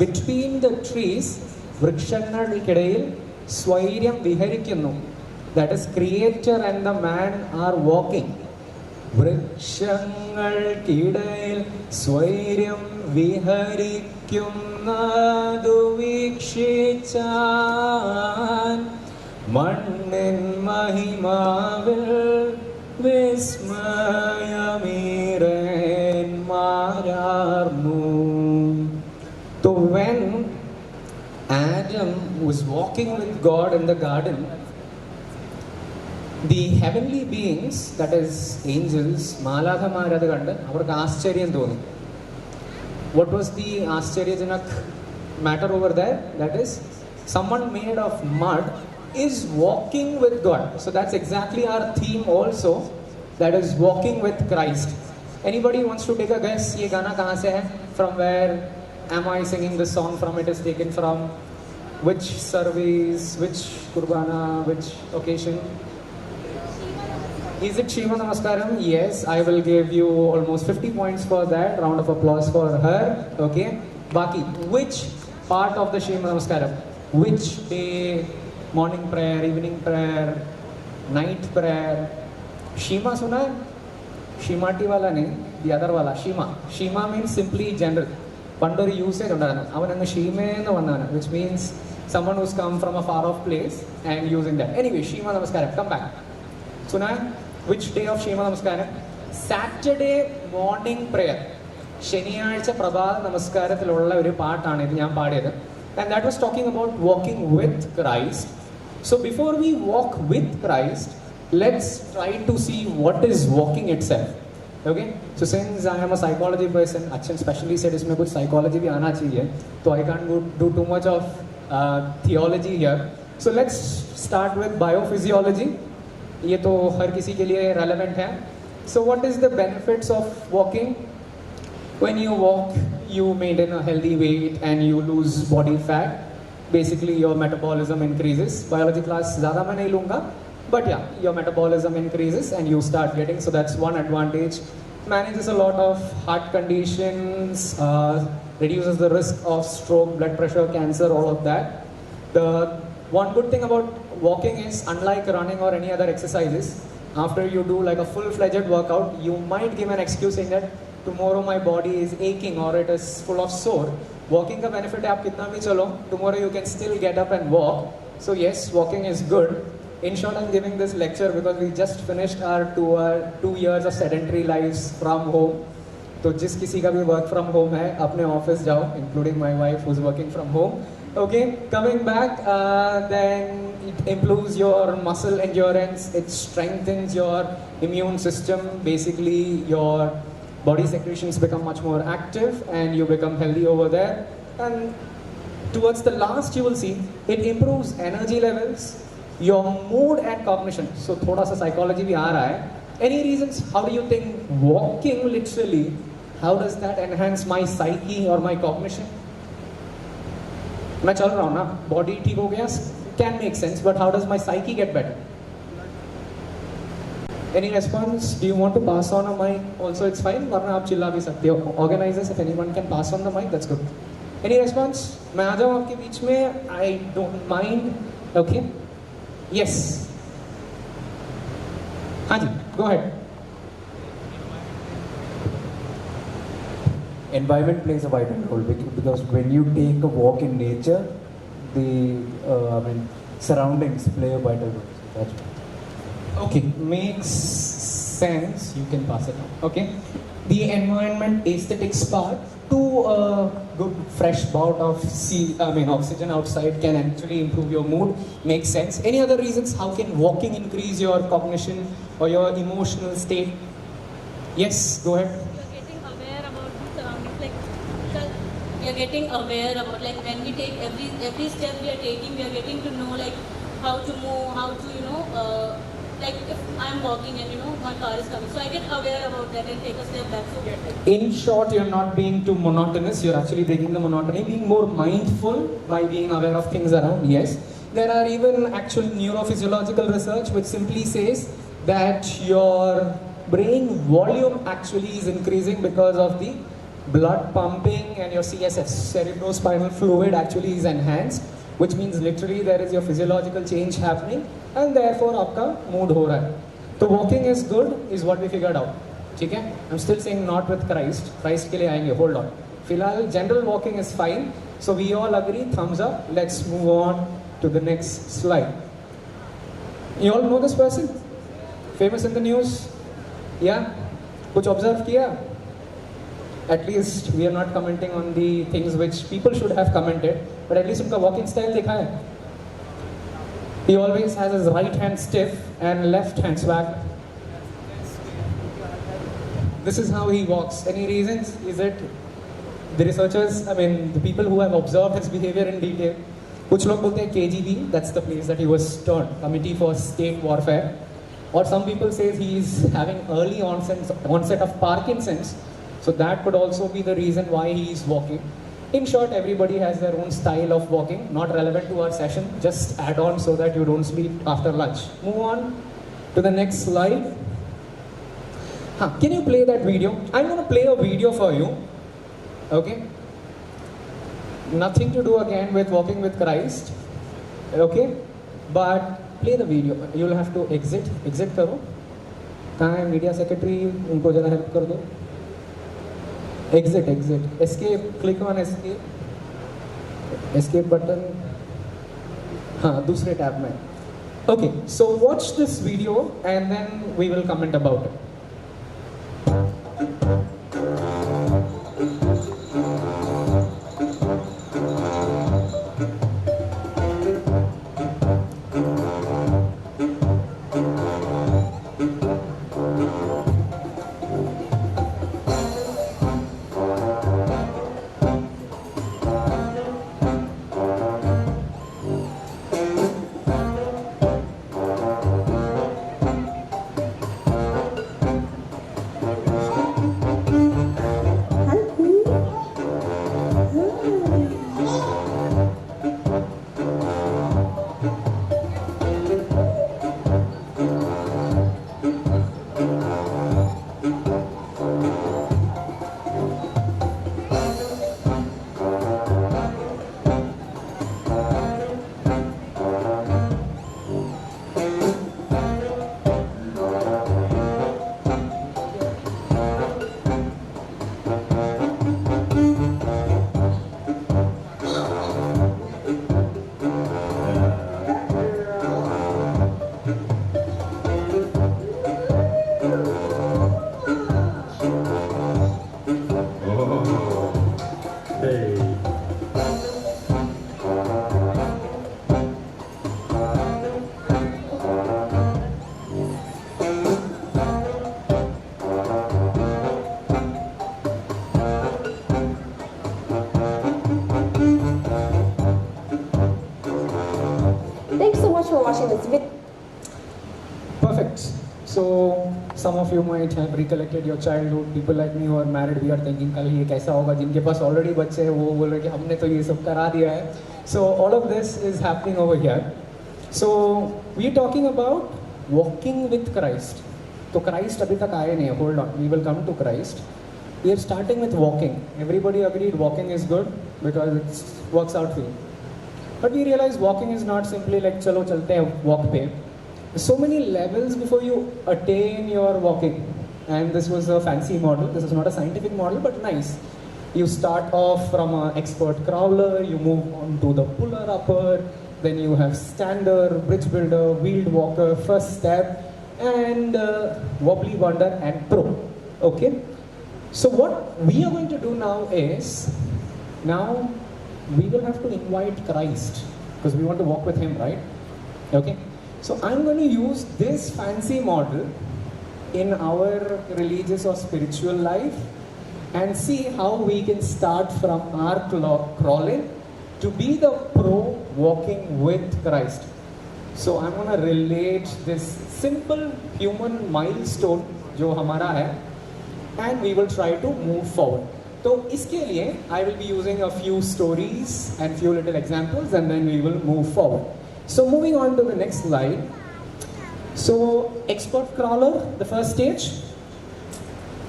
between the trees, വൃക്ഷങ്ങൾക്കിടയിൽ സ്വൈര്യം വിഹരിക്കുന്നു. That is, creator and the man are walking. വൃക്ഷങ്ങൾക്കിടയിൽ സ്വൈര്യം വിഹരിക്കുന്നതു വീക്ഷിച്ചാൻ മണ്ണിൻ മഹിമാവിൽ വിസ്മയമീരന്മാരാർന്നു. So when Adam was walking with God in the garden, the heavenly beings, that is angels, മാലാഖമാരത് കണ്ട് അവർക്ക് ആശ്ചര്യം തോന്നി. What was the ആശ്ചര്യജനക് matter over there? That is, someone made of mud is walking with God. So that's exactly our theme also, that is walking with Christ. Anybody wants to take a guess? Ye gana kahan se hai? From where am I singing this song from? It is taken from which service, which kurbana, which occasion? Is it Shiva Namaskaram? Yes, I will give you almost 50 points for that. Round of applause for her. Okay. Baki, which part of the Shiva Namaskaram? Which day? Morning prayer, evening prayer, night prayer? Shima suna hai? Shimati wala nahi, the other wala, Shima. Shima means simply general. Pandur usage undana. Avananga Shime ennu vannana, which means someone who's come from a far off place and using that. Anyway, Shima Namaskaram, come back. Suna hai? Which day of Shima Namaskaram? Saturday morning prayer. ശനിയാഴ്ച പ്രഭാത നമസ്കാരത്തിലുള്ള ഒരു പാട്ടാണ് ഇത് ഞാൻ പാടിയത്. And that was talking about walking with Christ. So before we walk with Christ, let's try to see what is walking itself. Okay? So since I am a psychology person, Achan specially said इसमें कुछ psychology भी आना चाहिए, so I can't do too much of theology here. So let's start with biophysiology. ये तो हर किसी के लिए relevant है. So what is the benefits of walking? When you walk, you maintain a healthy weight and you lose body fat. Basically, your metabolism increases. Biology class ज़्यादा मैं नहीं लूँगा, but yeah, your metabolism increases and you start getting. So that's one advantage. Manages a lot of heart conditions, reduces the risk of stroke, blood pressure, cancer, all of that. The one good thing about walking is, unlike running or any other exercises, after you do like a full-fledged workout, you might give an excuse saying that tomorrow my body is aching or it is full of sore. Walking का benefit है, आप कितना भी चलो, tomorrow you can still get up and walk. So yes, walking is good. In short, I'm giving this lecture because we just finished our 2 years of sedentary lives from home. तो जिस किसी का भी work from home है, अपने office जाओ, including my wife who's working from home. Okay, coming back, then it improves your muscle endurance, it strengthens your immune system, basically your body secretions become much more active and you become healthy over there. And towards the last you will see, it improves energy levels, your mood and cognition. So thoda sa psychology bhi aa raha hai. Any reasons? How do you think walking literally, how does that enhance my psyche or my cognition? मैं चल रहा हूँ ना, body ठीक हो गया, can make sense, but how does my psyche get better? Any response? Do you want to pass on a mic? Also, it's fine. वरना आप चिल्ला भी सकते हो. Organizers, if anyone can pass on the mic, that's good. Any response? मैं आ जाऊँ आपके बीच में. I don't mind. Okay. Yes. हाँ जी. Go ahead. Environment plays a vital role because when you take a walk in nature, the surroundings play a vital role. So that's why. Okay, makes sense. You can pass it on. Okay. The environment aesthetics part, to a good fresh bout of oxygen outside can actually improve your mood. Makes sense. Any other reasons? How can walking increase your cognition or your emotional state? Yes, go ahead. You're getting aware about the surroundings. You're getting aware about, like, when we take every step we are taking, we are getting to know like how to move, how to like if I'm walking and my car is coming, so I get aware about that and take a step back. So in short, you're not being too monotonous, you're actually breaking the monotony, being more mindful by being aware of things around. Yes, there are even actual neurophysiological research which simply says that your brain volume actually is increasing because of the blood pumping and your CSF, cerebrospinal fluid, actually is enhanced, which means literally there is your physiological change happening, and therefore आपका mood हो रहा है. तो walking is good is what we figured out. ठीक है? I'm still saying not with Christ. Christ के लिए आएंगे. Hold on. फिलहाल general walking is fine. So we all agree. Thumbs up. Let's move on to the next slide. You all know this person? Famous in the news? Yeah? कुछ observe किया? At least we are not commenting on the things which people should have commented, but at least उनका walking style देखा है. He always has his right hand stiff and left hand swagged. This is how he walks. Any reasons? Is it the researchers, I mean the people who have observed his behavior in detail? कुछ लोग बोलते हैं KGB, that's the place that he was turned, Committee for State Warfare. Or some people say he is having early onset of Parkinson's. So that could also be the reason why he is walking. In short, everybody has their own style of walking, not relevant to our session. Just add on so that you don't sleep after lunch. Move on to the next slide. Can you play that video? I'm going to play a video for you. Okay? Nothing to do again with walking with Christ. Okay? But play the video. You'll have to exit. Exit करो. कहाँ है media secretary? उनको ज़रा help कर दो. Exit, exit. Escape. Click on escape. Escape button. हाँ, दूसरे tab में. Okay, so watch this video and then we will comment about it. Perfect. So some of you might have recollected your childhood. People like me who are married, we are thinking कल ये कैसा होगा. जिनके पास already बच्चे हैं वो बोल रहे कि हमने तो ये सब करा दिया है. So all of this is happening over here. So we are talking about walking with Christ. तो Christ अभी तक आए नहीं. Hold on, we will come to Christ. We are starting with walking. Everybody agreed walking is good because it works out for you. But we realize walking is not simply like चलो चलते हैं walk पे. So many levels before you attain your walking, and this was a fancy model. This is not a scientific model, but nice. You start off from an expert crawler, you move on to the puller upper, then you have stander, bridge builder, wheeled walker, first step, and wobbly wonder and pro. Okay. So what we are going to do now is, now we will have to invite Christ because we want to walk with Him, right? Okay. So I'm going to use this fancy model in our religious or spiritual life and see how we can start from our crawling to be the pro walking with Christ. So I'm going to relate this simple human milestone जो हमारा है, and we will try to move forward. तो इसके लिए I will be using a few stories and few little examples and then we will move forward. So moving on to the next slide. So expert crawler, the first stage.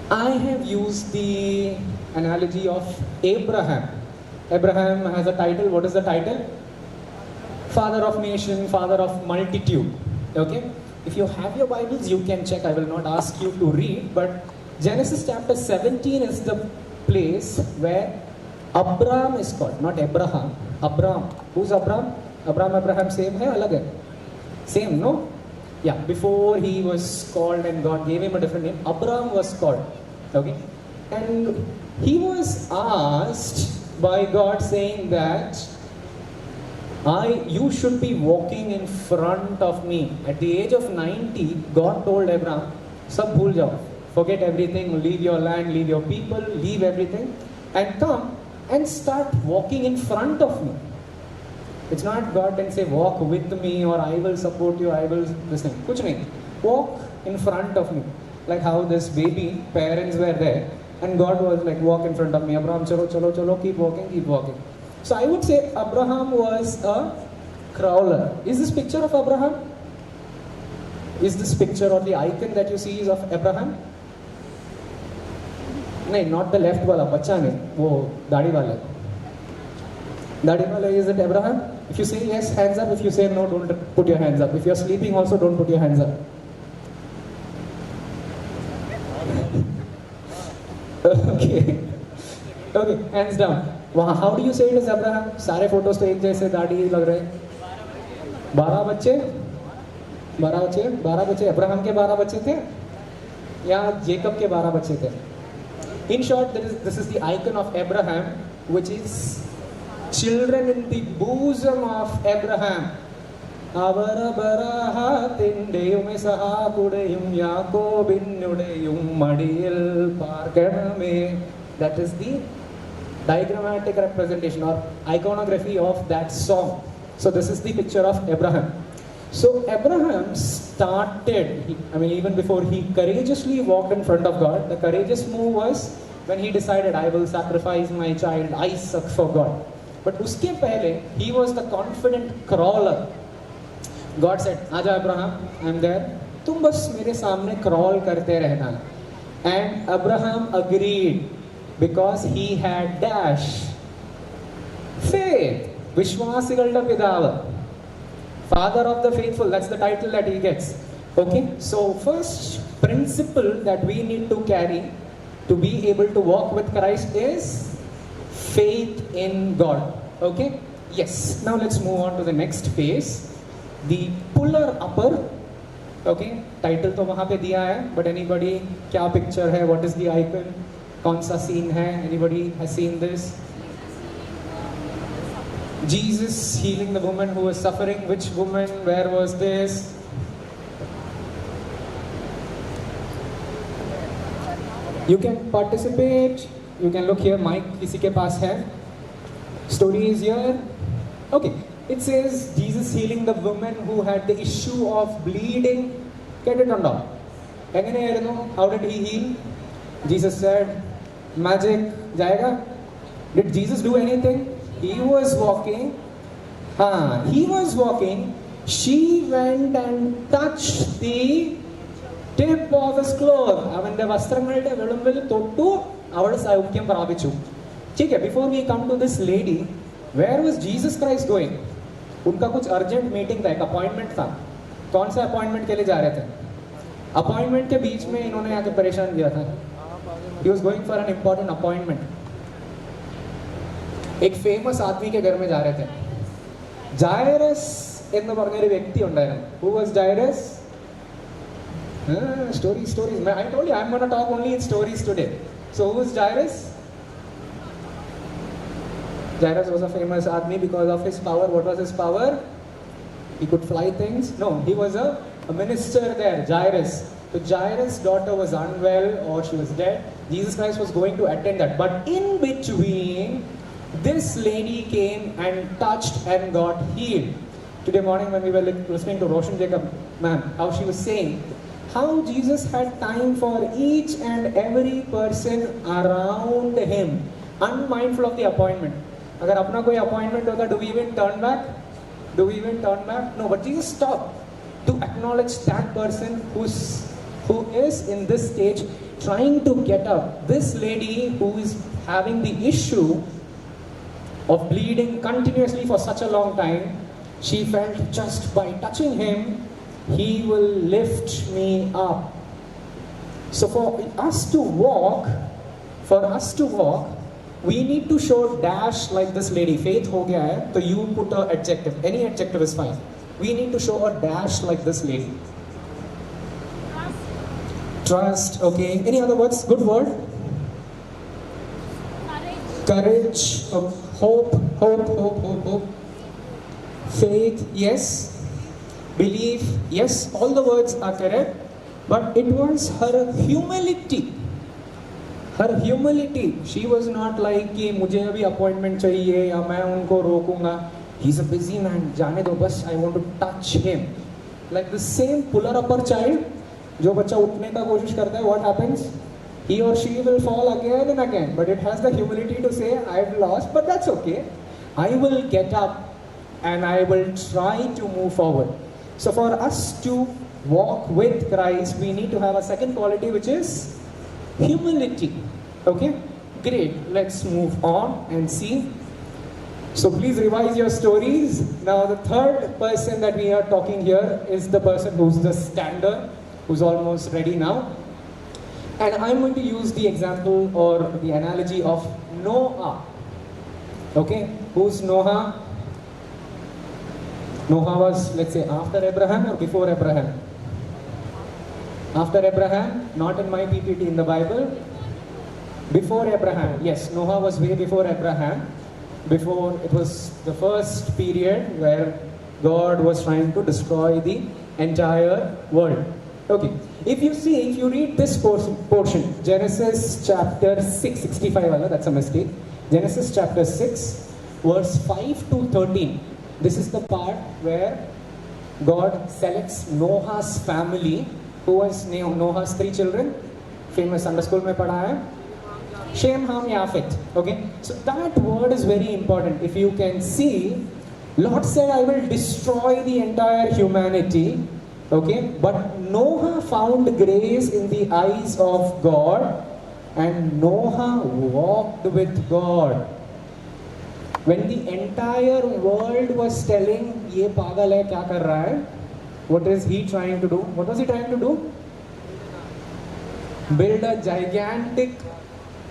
I have used the analogy of Abraham. Abraham has a title. What is the title? Father of nation, father of multitude. Okay? If you have your Bibles, you can check. I will not ask you to read, but Genesis chapter 17 is the place where Abraham is called, not Abraham. Abraham. Who's Abraham? Abraham, same hai, alag hai? Same, no? Yeah, before he was called and God gave him a different name, Abraham was called. Okay? And he was asked by God saying that you should be walking in front of me. At the age of 90, God told Abraham, sab bhul jao. Forget everything, leave your land, leave your people, leave everything, and come and start walking in front of me. It's not God can say, walk with me, or I will support you, I will this thing. Kuch nahi. Walk in front of me. Like how this baby, parents were there, and God was like, walk in front of me. Abraham, chalo, chalo, chalo, keep walking, keep walking. So I would say Abraham was a crawler. Is this picture of Abraham? Is this picture or the icon that you see is of Abraham? No, not the left wala, bacha nahi, wo dadi wala. Dadi wala, is it Abraham? If you say yes, hands up. If you say no, don't put your hands up. If you're sleeping also, don't put your hands up. Okay. Okay, hands down. वहाँ how do you say it is Abraham? सारे photos तो एक जैसे दाढ़ी लग रहे हैं. 12 बच्चे अब्राहम के 12 बच्चे थे या जेकब के 12 बच्चे थे. In short, this is the icon of Abraham, which is children in the bosom of Abraham. That is the diagrammatic representation or iconography of that song. So this is the picture of Abraham. So Abraham started, even before he courageously walked in front of God, the courageous move was when he decided, I will sacrifice my child Isaac for God. But uske pehle, he was the confident crawler. God said, Aja Abraham, I am there. Tum bas mere samne crawl karte rehna. And Abraham agreed because he had dash faith. Vishwasigalda Pidava. Father of the faithful, that's the title that he gets. Okay, so first principle that we need to carry to be able to walk with Christ is faith in God. Okay, yes. Now let's move on to the next phase. The puller upper. Okay, title तो वहाँ पे दिया है, but anybody क्या picture है? What is the icon? कौन सा scene है? Anybody has seen this? Jesus healing the woman who was suffering. Which woman? Where was this? You can participate. You can look here. Mic किसी के पास है? Story is here. Okay. It says Jesus healing the woman who had the issue of bleeding. Get it on down. How did he heal? Jesus said, magic jayega. Did Jesus do anything? He was walking. He was walking. She went and touched the tip of his cloth. Before we come to this lady, where was Jesus Christ going? उनका कुछ urgent meeting था, एक appointment था. कौन सा appointment के लिए जा रहे थे? अपॉइंटमेंट के बीच में इन्होंने आके परेशान किया था. He was going for an important appointment. एक फेमस आदमी के घर में जा रहे थे. Jairus എന്ന് പറഞ്ഞൊരു വ്യക്തി ഉണ്ടായിരുന്നു. Who was Jairus? Stories. I told you I'm going to talk only in stories today. So who is Jairus? Jairus was a famous admi because of his power. What was his power? He could fly things. No, he was a minister there, Jairus. So Jairus' daughter was unwell or she was dead. Jesus Christ was going to attend that. But in between, this lady came and touched and got healed. Today morning when we were listening to Roshan Jacob, ma'am, how she was saying, how Jesus had time for each and every person around him, unmindful of the appointment. अगर अपना कोई appointment होता, do we even turn back? No, but Jesus stopped to acknowledge that person who is in this stage trying to get up. This lady who is having the issue of bleeding continuously for such a long time, she felt just by touching him, he will lift me up. So for us to walk, we need to show dash like this lady. Faith ho gaya hai, so you put a adjective. Any adjective is fine. We need to show a dash like this lady. Trust, okay. Any other words? Good word? Courage, hope. Faith, yes. Belief, yes. All the words are correct. But it was her humility. Her humility. She was not like कि मुझे अभी appointment चाहिए या मैं उनको रोकूंगा. He's a busy man. जाने दो बस. I want to touch him. Like the same puller upper child. जो बच्चा उठने का कोशिश करता है, what happens? He or she will fall again and again. But it has the humility to say, I've lost, but that's okay. I will get up and I will try to move forward. So for us to walk with Christ, we need to have a second quality, which is humility. Okay? Great. Let's move on and see. So please revise your stories. Now the third person that we are talking here is the person who's the stander, who's almost ready now. And I'm going to use the example or the analogy of Noah. Okay? Who's Noah? Noah was, let's say, after Abraham or before Abraham? After Abraham, not in my PPT in the Bible. Before Abraham, yes, Noah was way before Abraham. Before, it was the first period where God was trying to destroy the entire world. Okay, if you read this portion, Genesis chapter 6, 65, that's a mistake. Genesis chapter 6, verse 5 to 13. This is the part where God selects Noah's family. Who was Noah's 3 children? Famous Sunday school mein padha hai. Shem, Ham, Yafet. Okay, so that word is very important. If you can see, Lord said, I will destroy the entire humanity. Okay, but Noah found grace in the eyes of God, and Noah walked with God. When the entire world was telling, ye pagal hai, kya kar raha hai? What is he trying to do? What was he trying to do? Build a gigantic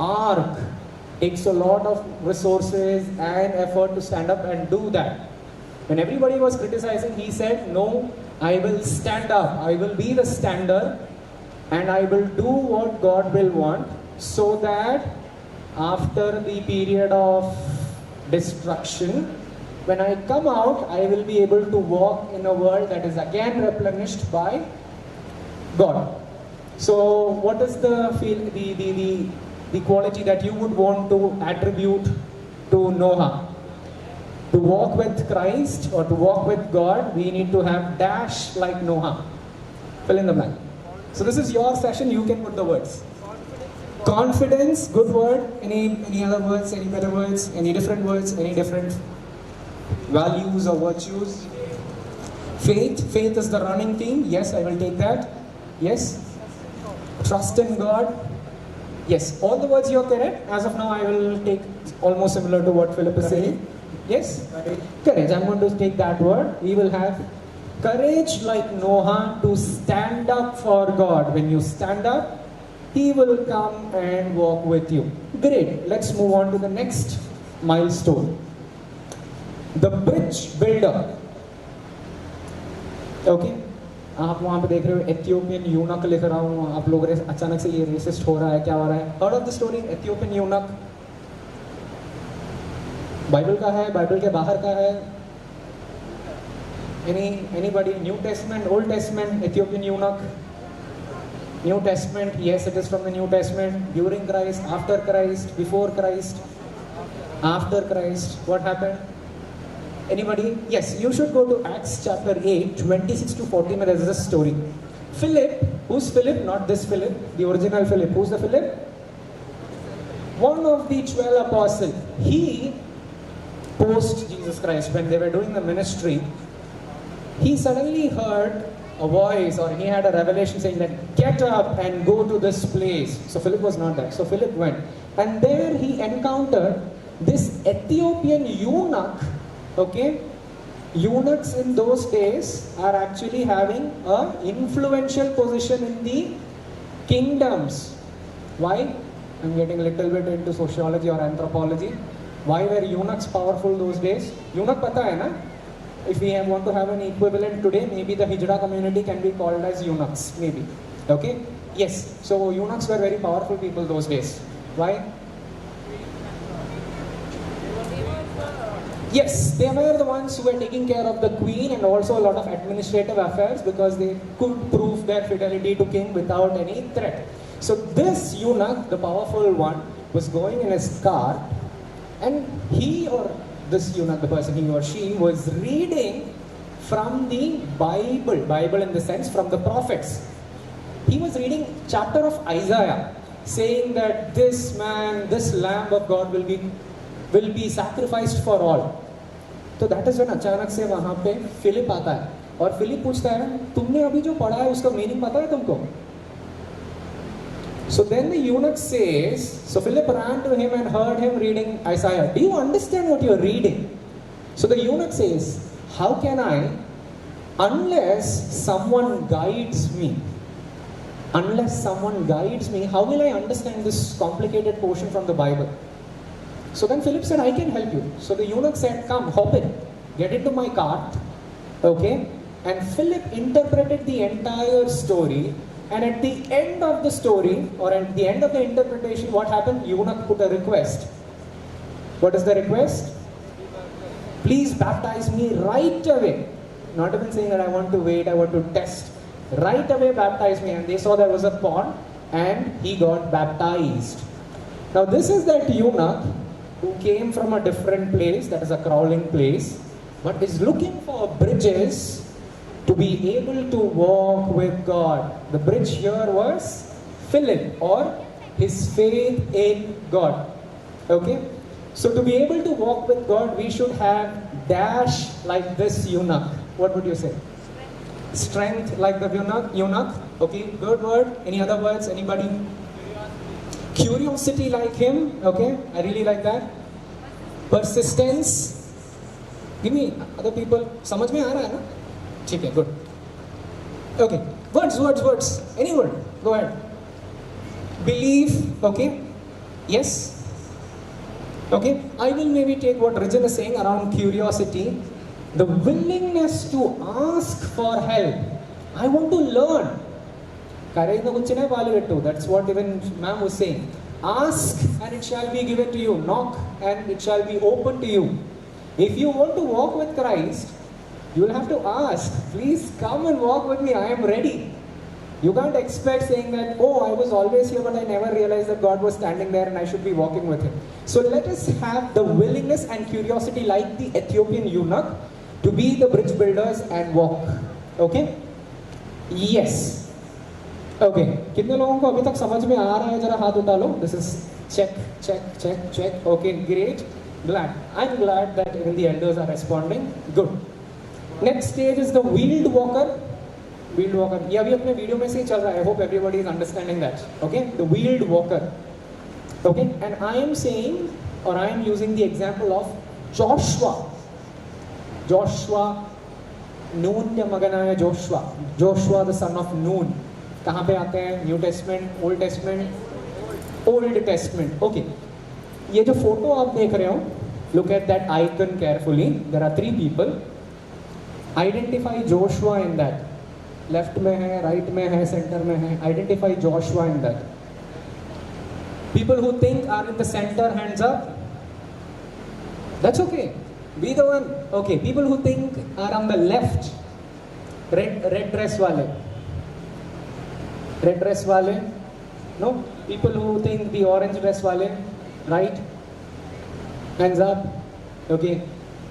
ark. Takes a lot of resources and effort to stand up and do that. When everybody was criticizing, he said, no, I will stand up. I will be the stander and I will do what God will want, so that after the period of destruction, when I come out, I will be able to walk in a world that is again replenished by God. So what is the quality that you would want to attribute to Noah? To walk with Christ or to walk with God, we need to have dash like Noah. Fill in the blank. So this is your session, you can put the words. Confidence, good word. Any other words, any better words, any different words, any different values or virtues? Faith is the running thing. Yes, I will take that. Yes. Trust in God. Yes, all the words you are correct. As of now, I will take almost similar to what Philip is saying. Yes, courage. I'm going to take that word. We will have courage like Noah to stand up for God. When you stand up, He will come and walk with you. Great. Let's move on to the next milestone. The bridge builder. Okay. आप वहाँ पे देख रहे हो Ethiopian यूनक लिख रहा हूँ. आप लोग अचानक से ये रेसिस्ट हो रहा है, क्या हो रहा है? Heard of the story Ethiopian eunuch? Bible का है, बाइबल के बाहर का है? Anybody? New Testament, Old Testament, Ethiopian eunuch? New Testament, yes, it is from the New Testament. During Christ, after Christ, before Christ, after Christ. What happened? Anybody? Yes, you should go to Acts chapter 8, 26 to 40. There is a story. Philip, who's Philip? Not this Philip, the original Philip. Who's the Philip? One of the 12 apostles. He, post Jesus Christ, when they were doing the ministry, he suddenly heard a voice, or he had a revelation saying that, get up and go to this place. So Philip was not there. So Philip went. and there he encountered this Ethiopian eunuch. Okay, eunuchs in those days are actually having a influential position in the kingdoms. Why? I'm getting a little bit into sociology or anthropology. Why were eunuchs powerful those days? Eunuch pata hai na? If we want to have an equivalent today, maybe the Hijra community can be called as eunuchs, maybe. Okay? Yes. So eunuchs were very powerful people those days. Why? Yes, they were the ones who were taking care of the queen and also a lot of administrative affairs because they could prove their fidelity to king without any threat. So this eunuch, the powerful one, was going in his cart, and he or this eunuch, the person, he or she, was reading from the Bible in the sense from the prophets. He was reading chapter of Isaiah, saying that this man, this lamb of God will be sacrificed for all. तो that is when अचानक से वहां पे Philip आता है और Philip पूछता है तुमने अभी जो पढ़ा है उसका मीनिंग पता है तुमको? So then the eunuch says, so Philip ran to him and heard him reading Isaiah. Do you understand what you're reading? So the eunuch says, how can I, unless someone guides me? Unless someone guides me, how will I understand this complicated portion from the Bible? So then Philip said, I can help you. So the eunuch said, come, hop in, get into my cart, okay? And Philip interpreted the entire story, and at the end of the story, or at the end of the interpretation, what happened? Eunuch put a request. What is the request? Please baptize me right away. Not even saying that I want to wait, I want to test. Right away baptize me. And they saw there was a pond, and he got baptized. Now this is that eunuch who came from a different place, that is a crawling place, but is looking for bridges to be able to walk with God. The bridge here was Philip, or his faith in God. Okay? So to be able to walk with God, we should have dash like this eunuch. What would you say? Strength like the eunuch. Okay, good word. Any other words? Anybody? Curiosity like him. Okay, I really like that. Persistence. Give me other people. समझ में आ रहा है ना? ठीक है, good. Okay, words. Any word? Go ahead. Belief. Okay. Yes. Okay. I will maybe take what Rijan is saying around curiosity. The willingness to ask for help. I want to learn. That's what even ma'am was saying. Ask and it shall be given to you. Knock and it shall be open to you. If you want to walk with Christ, you will have to ask, please come and walk with me, I am ready. You can't expect saying that, oh, I was always here but I never realized that God was standing there and I should be walking with him. So let us have the willingness and curiosity like the Ethiopian eunuch to be the bridge builders and walk. Okay? Yes. Okay. कितने लोगों को अभी तक समझ में आ रहा है? जरा हाथ उठा लो. This is check. Okay, great. Glad. I'm glad that even the elders are responding. Good. Next stage is the wheeled walker. Wheeled walker. ये अभी अपने वीडियो में से ही चल रहा है. I hope everybody is understanding that. Okay? The wheeled walker. Okay? And I am saying, or I am using the example of Joshua. Nun या मगना है Joshua the son of Nun. कहाँ पे आते हैं? New testament, old testament, old testament. Okay, ये जो photo आप देख रहे हो, look at that icon carefully. There are 3 people. Identify Joshua in that. Left में है, राइट में है, सेंटर में है. Identify Joshua in that. People who think are in the center, hands up. That's okay. Be the one. Okay, people who think are on the left. Red dress wale. Red dress wale. No. People who think the orange dress wale. Right. Hands up. Okay.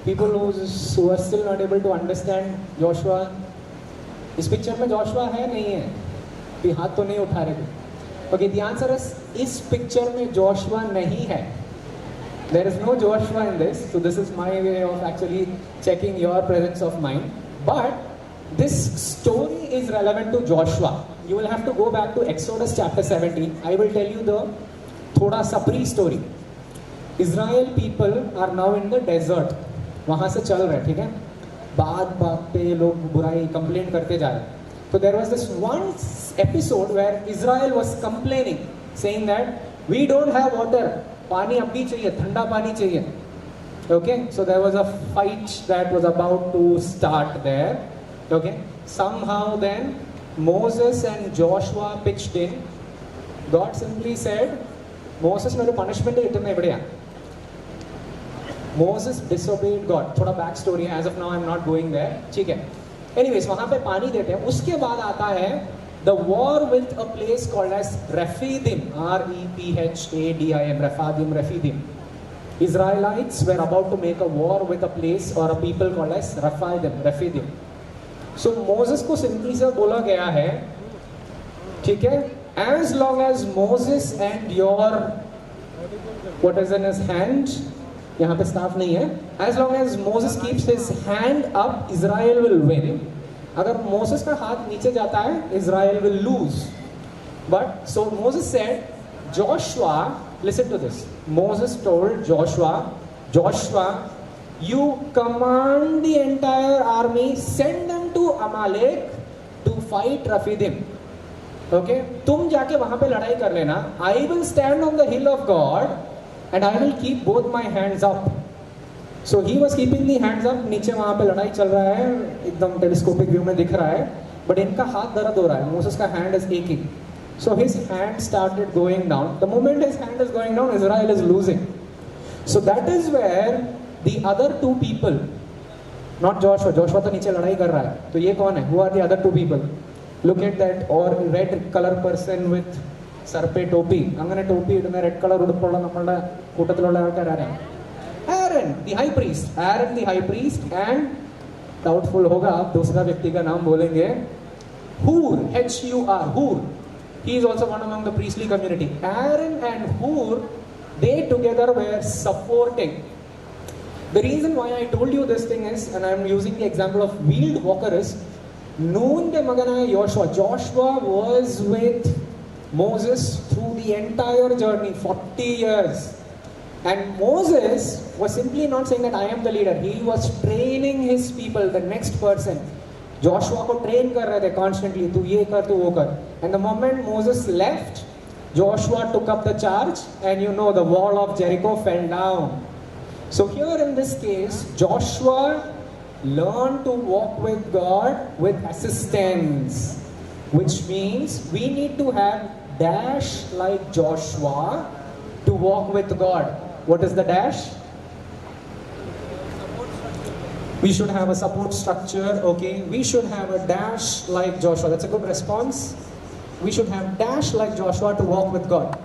People who are still not able to understand Joshua. इस picture में Joshua है नहीं है? भी हाथ तो नहीं उठा रहे. Okay, the answer is इस पिक्चर में Joshua नहीं है. There is no Joshua in this, so this is my way of actually checking your presence of mind. But this story is relevant to Joshua. You will have to go back to Exodus chapter 17. I will tell you the थोड़ा सा pre story. Israel people are now in the desert. वहाँ से चल रहे, ठीक है. बात बात पे लोग बुराई कंप्लेन करते जा रहे. So there was this one episode where Israel was complaining, saying that we don't have water. पानी अब भी चाहिए, ठंडा पानी चाहिए. Okay, so there was a fight that was about to start there. Okay, somehow then Moses and Joshua pitched in. God simply said, Moses ने punishment इतने बढ़िया. Moses disobeyed God. थोड़ा बैक स्टोरी है. As of now I'm not going there. ठीक है. Anyways, वहाँ पे पानी देते हैं. उसके बाद आता है the war with a place called as Rephidim. R-E-P-H-A-D-I-M. Rephidim. Israelites were about to make a war with a place or a people called as Rephidim. So Moses को simply से बोला गया है, ठीक है, as long as Moses and your what is in his hand, यहाँ पे staff नहीं है, as long as Moses keeps his hand up, Israel will win. अगर Moses का हाथ नीचे जाता है, Israel will lose. But so Moses said, Joshua, listen to this. Moses told Joshua, you command the entire army, send them to Amalek to fight Rephidim. Okay? तुम जाके वहाँ पे लड़ाई कर लेना. I will stand on the hill of God and I will keep both my hands up. So he was keeping the hands up. नीचे वहाँ पे लड़ाई चल रहा है, एकदम टेलीस्कोपिक व्यू में दिख रहा है. But इनका हाथ दर्द हो रहा है. Moses का hand is aching. So his hand started going down. The moment his hand is going down, Israel is losing. So that is where the other two people, not Joshua. Joshua तो नीचे लड़ाई कर रहा है. तो ये कौन है? Who are the other two people? Look at that or red color person with സർ പേ ടോപ്പി, അങ്ങനെ ടോപ്പി ഇടുന്ന റെഡ് കളർ ഉടുപ്പുള്ള നമ്മളുടെ കൂട്ടത്തിലുള്ള ആൾക്കാർ ആരാണ്? Aaron the high priest. Aaron the high priest and doubtful होगा आप दूसरा व्यक्ति का नाम बोलेंगे, Hur, H-U-R, Hur. He is also one among the priestly community. Aaron and Hur, they together were supporting. The reason why I told you this thing is, and I am using the example of wheeled walker is, Nun के मगना है Joshua. Joshua was with Moses through the entire journey, 40 years. And Moses was simply not saying that I am the leader. He was training his people, the next person. Joshua को train कर रहे थे constantly. तू ये कर, तू वो कर. And the moment Moses left, Joshua took up the charge, and you know the wall of Jericho fell down. So here in this case, Joshua learned to walk with God with assistance, which means we need to have dash like Joshua to walk with God. What is the dash? We should have a support structure, okay? We should have a dash like Joshua. That's a good response. We should have dash like Joshua to walk with God.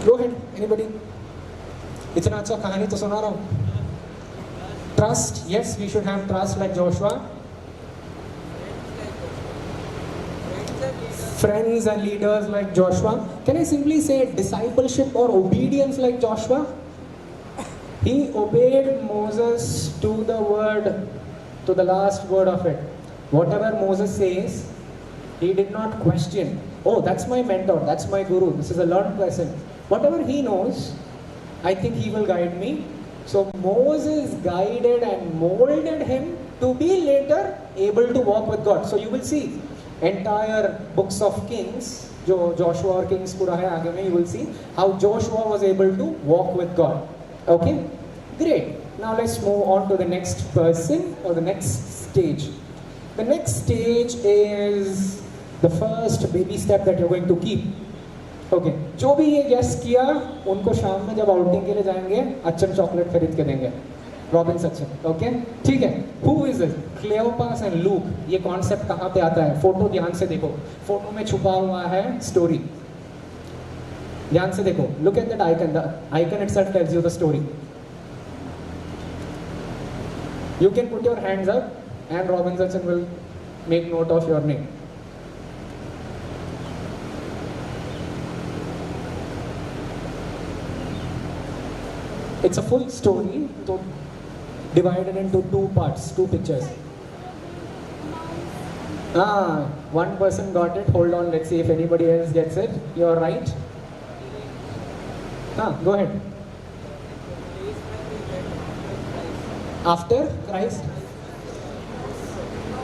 Go ahead, anybody? इतना अच्छा कहानी तो सुना रहा हूँ. Trust, yes, we should have trust like Joshua. Friends and leaders like Joshua. Can I simply say discipleship or obedience like Joshua? He obeyed Moses to the word, to the last word of it. Whatever Moses says, he did not question. Oh, that's my mentor, that's my guru, this is a learned person. Whatever he knows, I think he will guide me. So Moses guided and molded him to be later able to walk with God. So you will see entire books of Kings, जो Joshua और Kings पूरा है आगे में, you will see how Joshua was able to walk with God. Okay, great. Now let's move on to the next person or the next stage. The next stage is the first baby step that you're going to keep. Okay, जो भी ये guess किया उनको शाम में जब outing के लिए जाएंगे अच्छन चॉकलेट खरीद के देंगे. रॉबिन सचिन, ओके, ठीक है. Who is this? Cleopas and Luke. ये कॉन्सेप्ट कहाँ पे आता है? फोटो ध्यान से देखो. फोटो में छुपा हुआ है स्टोरी. ध्यान से देखो. Look at that icon. The icon itself tells you the story. You can put your hands up, and Robin Sachin will make note of your name. It's a full story, so divided into two parts, two pictures. One person got it. Hold on, let's see if anybody else gets it. You're right. Go ahead. After Christ?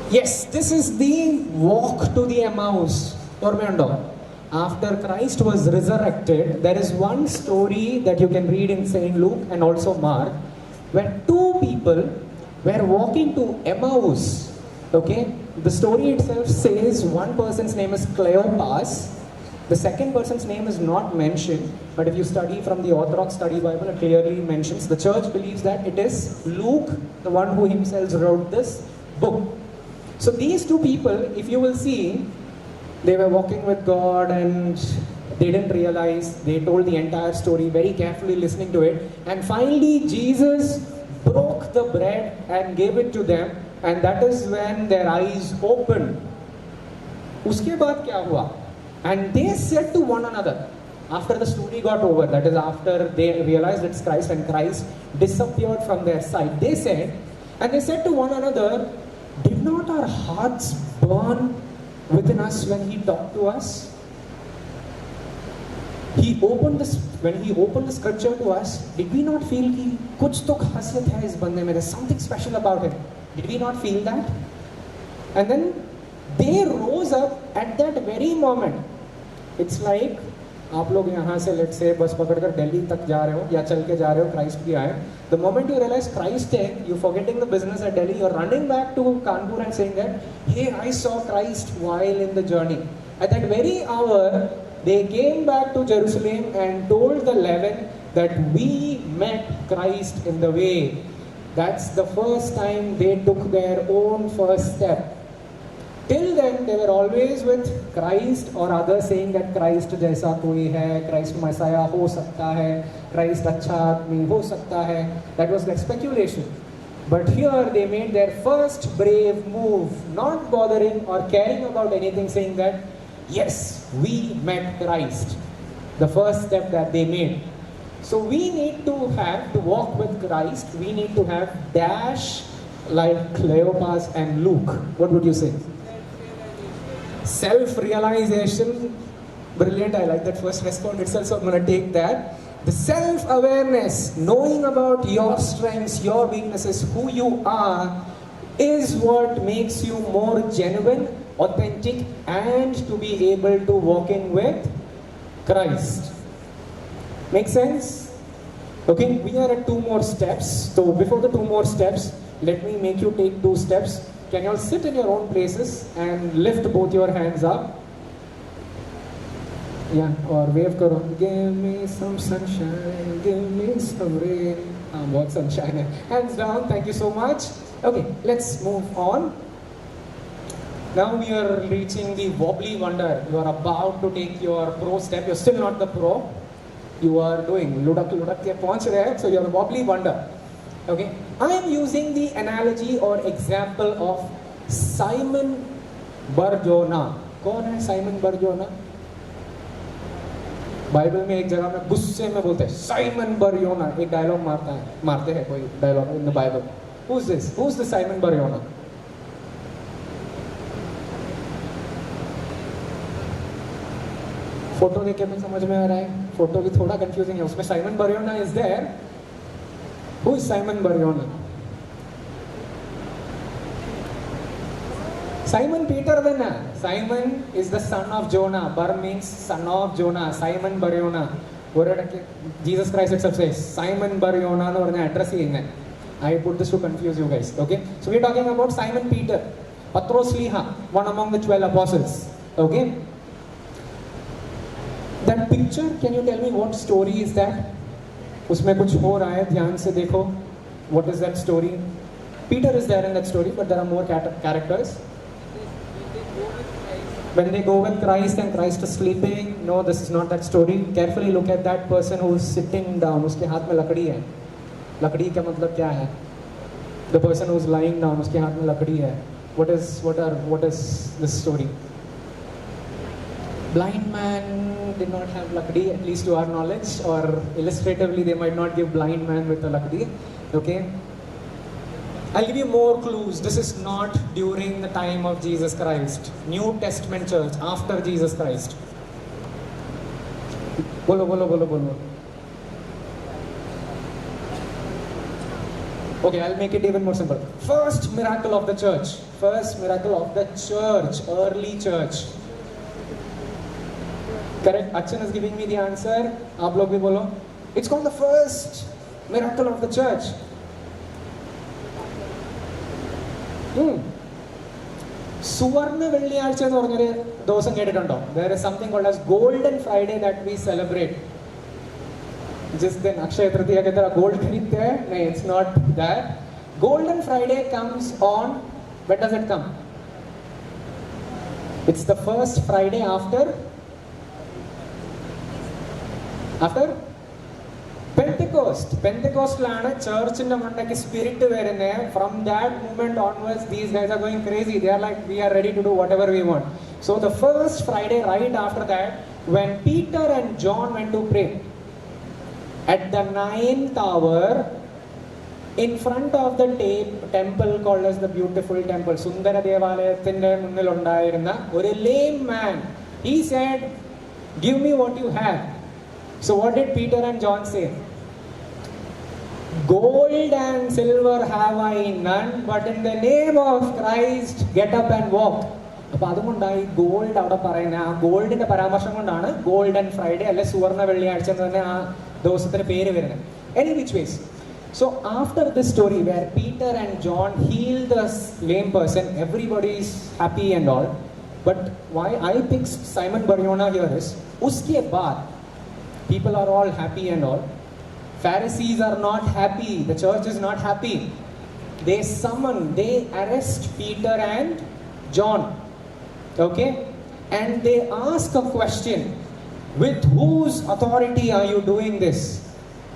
Yes, this is the walk to the Emmaus. Ormando. After Christ was resurrected, there is one story that you can read in St. Luke and also Mark, where two people were walking to Emmaus. Okay? The story itself says one person's name is Cleopas. The second person's name is not mentioned, but if you study from the Orthodox Study Bible, it clearly mentions. The church believes that it is Luke, the one who himself wrote this book. So these two people, if you will see, they were walking with God and they didn't realize. They told the entire story very carefully, listening to it. And finally, Jesus broke the bread and gave it to them. And that is when their eyes opened. Uske baad kya hua? And they said to one another, after the story got over, that is after they realized it's Christ and Christ disappeared from their sight, they said to one another, did not our hearts burn within us when he talked to us? When he opened the scripture to us, did we not feel कि कुछ तो खासियत है इस बंदे में? There's something special about him. Did we not feel that? And then they rose up at that very moment. It's like आप लोग यहाँ से let's say बस पकड़कर दिल्ली तक जा रहे हो या चल के जा रहे हो, Christ भी आए. The moment you realize Christ है, you're forgetting the business at Delhi, you're running back to Kanpur and saying that, hey, I saw Christ while in the journey. At that very hour, they came back to Jerusalem and told the 11 that we met Christ in the way. That's the first time they took their own first step. Till then, they were always with Christ or others saying that Christ जैसा कोई है, Christ Messiah हो सकता है, Christ अच्छा आदमी हो सकता है. That was like speculation. But here they made their first brave move, not bothering or caring about anything, saying that, yes, we met Christ. The first step that they made. So we need to walk with Christ, we need to have dash like Cleopas and Luke. What would you say? Self-realization. Brilliant, I like that first response itself, so I'm going to take that. The self-awareness, knowing about your strengths, your weaknesses, who you are, is what makes you more genuine, authentic, and to be able to walk in with Christ. Make sense? Okay, we are at 2 more steps. So before the 2 more steps, let me make you take 2 steps. Can you all sit in your own places and lift both your hands up? Yeah, or wave karo. Give me some sunshine, give me some rain. What sunshine? Hands down, thank you so much. Okay, let's move on. Now we are reaching the wobbly wonder. You are about to take your pro step. You're still not the pro. You are doing ludak ke pahunch rahe hai, so you're a wobbly wonder. Okay, I am using the analogy or example of Simon Bar-Jonah. कौन है Simon Bar-Jonah? Bible में एक जगह में गुस्से में बोलते हैं Simon Bar-Jonah. एक डायलॉग मारते हैं कोई dialogue in the Bible. Who's this? Who's the Simon Bar-Jonah? Photo देख के भी समझ में आ रहा है, फोटो भी थोड़ा कंफ्यूजिंग है. उसमें Simon Bar-Jonah is there. Who is Simon Bar-Jonah? Simon Peter then. Simon is the son of Jonah. Bar means son of Jonah. Simon Bar-Jonah. Jesus Christ itself says Simon Bar-Jonah no address here. I put this to confuse you guys. Okay. So we are talking about Simon Peter, Patros Liha, one among the 12 apostles. Okay. That picture, can you tell me what story is that? उसमें कुछ हो रहा है, ध्यान से देखो. What is that story? Peter is there in that story, but there are more characters. When they go with Christ and Christ is sleeping, no, this is not that story. Carefully look at that person who is sitting down. उसके हाथ में लकड़ी है. लकड़ी का मतलब क्या है? The person who is lying down, उसके हाथ में लकड़ी है. What is this story? Blind man did not have lakdi, at least to our knowledge, or illustratively they might not give blind man with a lakdi. Okay. I'll give you more clues. This is not during the time of Jesus Christ. New Testament church after Jesus Christ. Bolo, bolo, bolo, bolo. Okay, I'll make it even more simple. First miracle of the church. First miracle of the church. Early church. Correct? Achan is giving me the answer. Aap log bhi bolo. It's called the first miracle of the church. സുവർണ വെള്ളിയാഴ്ച എന്ന് പറഞ്ഞൊരു ദിവസം കേട്ടിട്ടുണ്ടോ? There is something called as Golden Friday that we celebrate. Just then Akshaya Tritiya ke tarah gold kharidte hai? No, it's not that. Golden Friday comes on, when does it come? It's the first Friday after Pentecost. Pentecostal church in the Mandaki spirit from that moment onwards, these guys are going crazy. They are like, we are ready to do whatever we want. So the first Friday right after that, when Peter and John went to pray at the 9th hour, in front of the temple called as the beautiful temple, Sundara Devalayathinte munnil undayirunna oru lame man, he said, give me what you have. So what did Peter and John say? Gold and silver have I none, but in the name of Christ, get up and walk. അപ്പോൾ അതുകൊണ്ടായി gold അവിടെ പറയുന്നത്, ആ ഗോൾഡിന്റെ പരാമർശം കൊണ്ടാണ് golden Friday അല്ലെ സുവർണ വെള്ളിയാഴ്ച എന്ന് തന്നെ ആ ദിവസത്തിന് പേര് വരുന്നത്. Any which ways. So after this story where Peter and John healed the lame person, everybody is happy and all. But why I picked Simon Barjona here is, uske baad people are all happy and all. Pharisees are not happy. The church is not happy. They arrest Peter and John. Okay? And they ask a question. With whose authority are you doing this?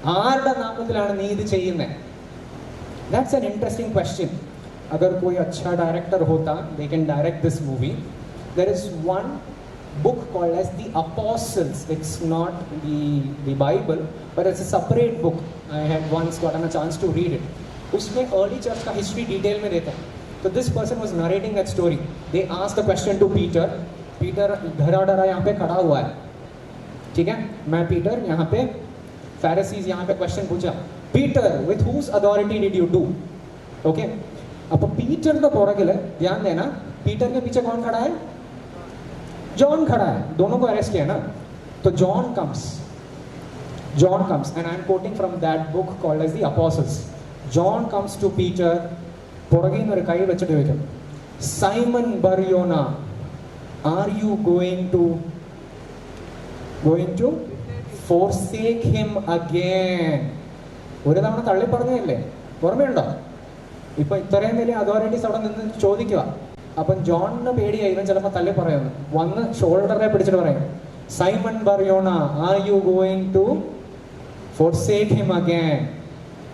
Aarda naamathilana nee idu cheyyunne? That's an interesting question. Agar koi acha director hota, they can direct this movie. There is one book called as The Apostles. It's not the Bible, but it's a separate book. I had once gotten a chance to read it. Usme early church ka history detail mein deta hai. So this person was narrating that story. They asked a question to Peter. Peter dhara dhara yahan pe khada hua hai. ठीक है? मैं Peter yahan pe, Pharisees yahan pe question pucha. Peter, with whose authority did you do? Okay? अब Peter का पुरगिल है, ध्यान देना. Peter के पीछे कौन खड़ा है? जॉन खड़ा है. दोनों को अरेस्ट किया ना. तो John comes, and I am quoting from that book called as The Apostles. John comes to Peter, പുറകിൽ ഒരു കൈ വെച്ചിട്ട് ചോദിക്കും, Simon Barjona, are you going to forsake him again? ഒരു തവണ തള്ളി പറഞ്ഞല്ലേ, ഓർമ്മയുണ്ടോ? ഇപ്പൊ ഇത്രയും വലിയ അതോറിറ്റീസ് അവിടെ നിന്ന് ചോദിക്കുക. അപ്പം ജോണിന് പേടിയായി, ഇവൻ ചിലപ്പോൾ തള്ളി പറയുന്നു. വന്ന് ഷോൾഡറെ പിടിച്ചിട്ട് പറയും, Simon Barjona, are you going to forsake him again?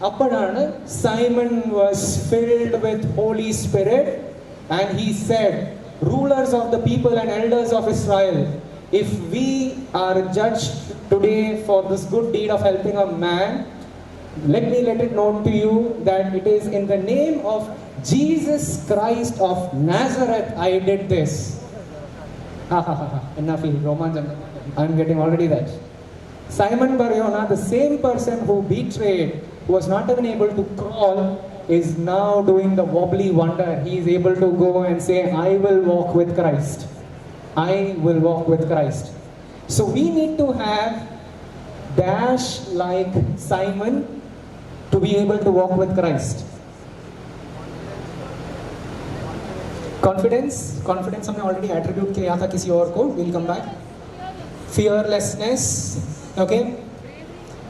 അപ്പോഴാണ് Simon was filled with Holy Spirit and he said, rulers of the people and elders of Israel, if we are judged today for this good deed of helping a man, let it known to you that it is in the name of Jesus Christ of Nazareth I did this. Enough romantic. I'm getting already that. Simon Barjona, the same person who betrayed, who was not even able to crawl, is now doing the wobbly wonder. He is able to go and say, I will walk with Christ. I will walk with Christ. So we need to have dash like Simon to be able to walk with Christ. Confidence हमने already attribute किया था किसी और को. We'll come back. Fearlessness, okay.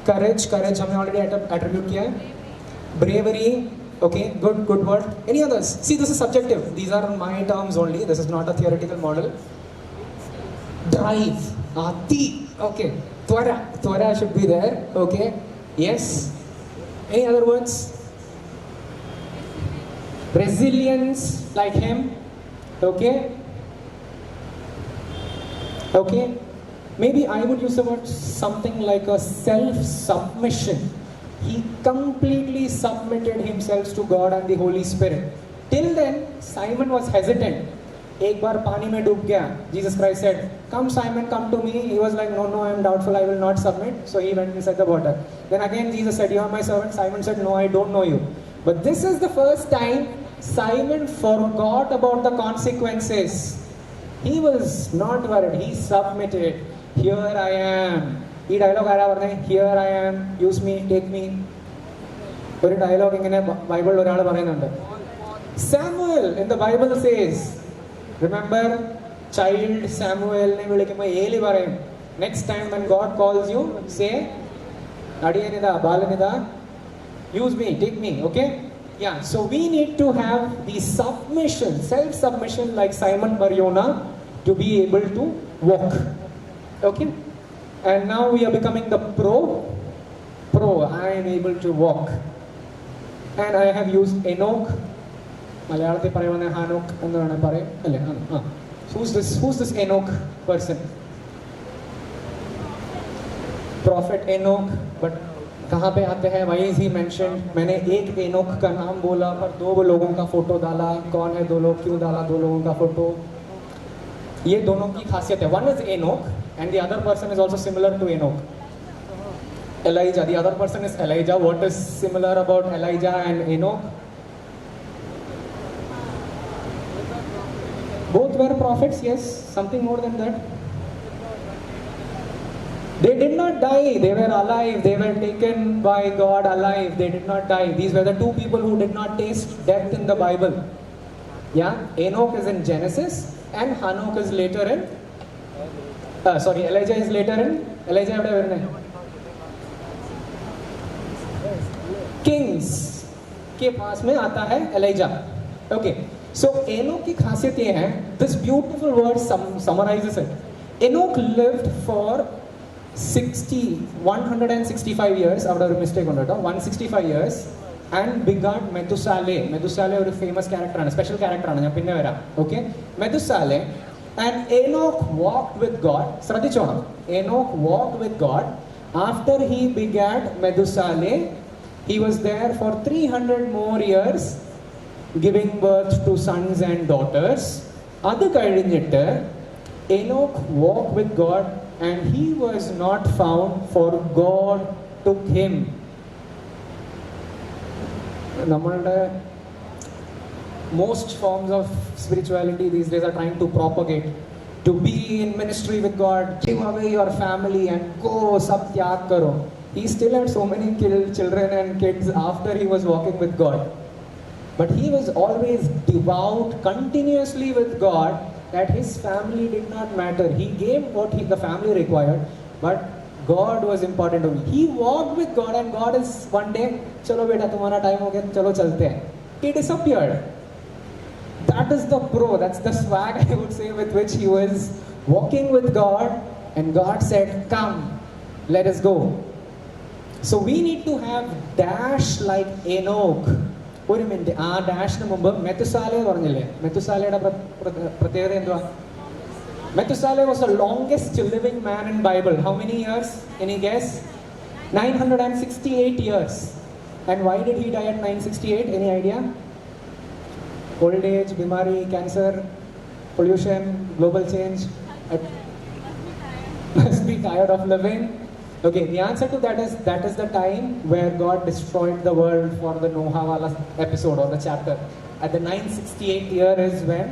Courage हमने already attribute किया है. Bravery, okay, good word. Any others? See, this is subjective. These are my terms only. This is not a theoretical model. Drive, ati, okay. Twara should be there, okay. Yes. Any other words? Resilience, like him, okay. Maybe I would use the word something like a self-submission. he completely submitted himself to God and the Holy Spirit. Till then, Simon was hesitant. एक बार पानी में डूब गया. Jesus Christ said, "Come, Simon, come to me." He was like, "No, I am doubtful. I will not submit." So he went inside the water. Then again, Jesus said, "You are my servant." Simon said, "No, I don't know you." But this is the first time Simon forgot about the consequences. He was not worried. He submitted. Here I am. ഈ dialogue ആരാ പറഞ്ഞേ? Here I am. Use me. Take me. ഒരു dialogue ഇങ്ങനെ ബൈബിളിൽ ഒരാൾ പറയുന്നുണ്ട്. Samuel in the Bible says, remember, child Samuelനെ വിളിക്കുമ്പോൾ ഏലി പറയും, next time when God calls you, say, അടിയനിതാ, ബാലനിതാ, use me, take me, okay? Yeah, so we need to have the submission, self-submission like Simon Bar-Jonah to be able to walk, okay? And now we are becoming the pro, I am able to walk. And I have used Enoch. മലയാളത്തിൽ പറയുവാനെ ഹാനോക്ക് എന്ന് വേണേൽ പറയും അല്ലേ? Who's this Enoch person? Prophet Enoch. But कहाँ पे आते हैं? Why is he mentioned? मैंने एक Enoch का नाम बोला पर दो लोगों का फोटो डाला. कौन है दो लोग? क्यों डाला दो लोगों का फोटो? ये दोनों की खासियत है. One is Enoch and the other person is also similar to Enoch. Elijah. The other person is Elijah. What is similar about Elijah and Enoch? Both were prophets, yes. Something more than that. They did not die. They were alive. They were taken by God alive. They did not die. These were the two people who did not taste death in the Bible. Yeah, Enoch is in Genesis and Hanok is later in. Elijah is later in. Elijah ever Kings के पास में आता है Elijah. Okay. So Enoch की खासियत ये है, this beautiful word summarizes it. Enoch lived for 165 years, after a mistake on it, 165 years, and begot Methuselah. Methuselah is a famous character, a special character. Okay? Methuselah. And Enoch walked with God. Enoch walked with God. After he begat Methuselah, he was there for 300 more years, giving birth to sons and daughters. അത് കഴിഞ്ഞിട്ട് Enoch walked with God and he was not found, for God took him. നമ്മളുടെ most forms of spirituality these days are trying to propagate to be in ministry with God, give away your family and go sab tyag karo. He still had so many children and kids after he was walking with God. But he was always devout, continuously with God, that his family did not matter. He gave what the family required, but God was important to him. He walked with God and God is one day, chalo beta tumhara time ho gaya, chalo chalte hain. He disappeared. That is the pro, that's the swag I would say with which he was walking with God, and God said, "Come, let us go." So we need to have dash like Enoch. ഒരു minute, ആ ഡാഷിന് മുമ്പ് മെത്തുസാലെ പറഞ്ഞില്ലേ? മെത്തുസാലയുടെ പ്രത്യേകത എന്തുവാ? Methuselah was the longest living man in Bible. How many years? Any guess? 968 years. And why did he die at 968? Any idea? Old age, bimari, cancer, pollution, global change. Must be tired of living. Okay, the answer to that is the time where God destroyed the world for the Noah wala episode or the chapter. At the 968 year is when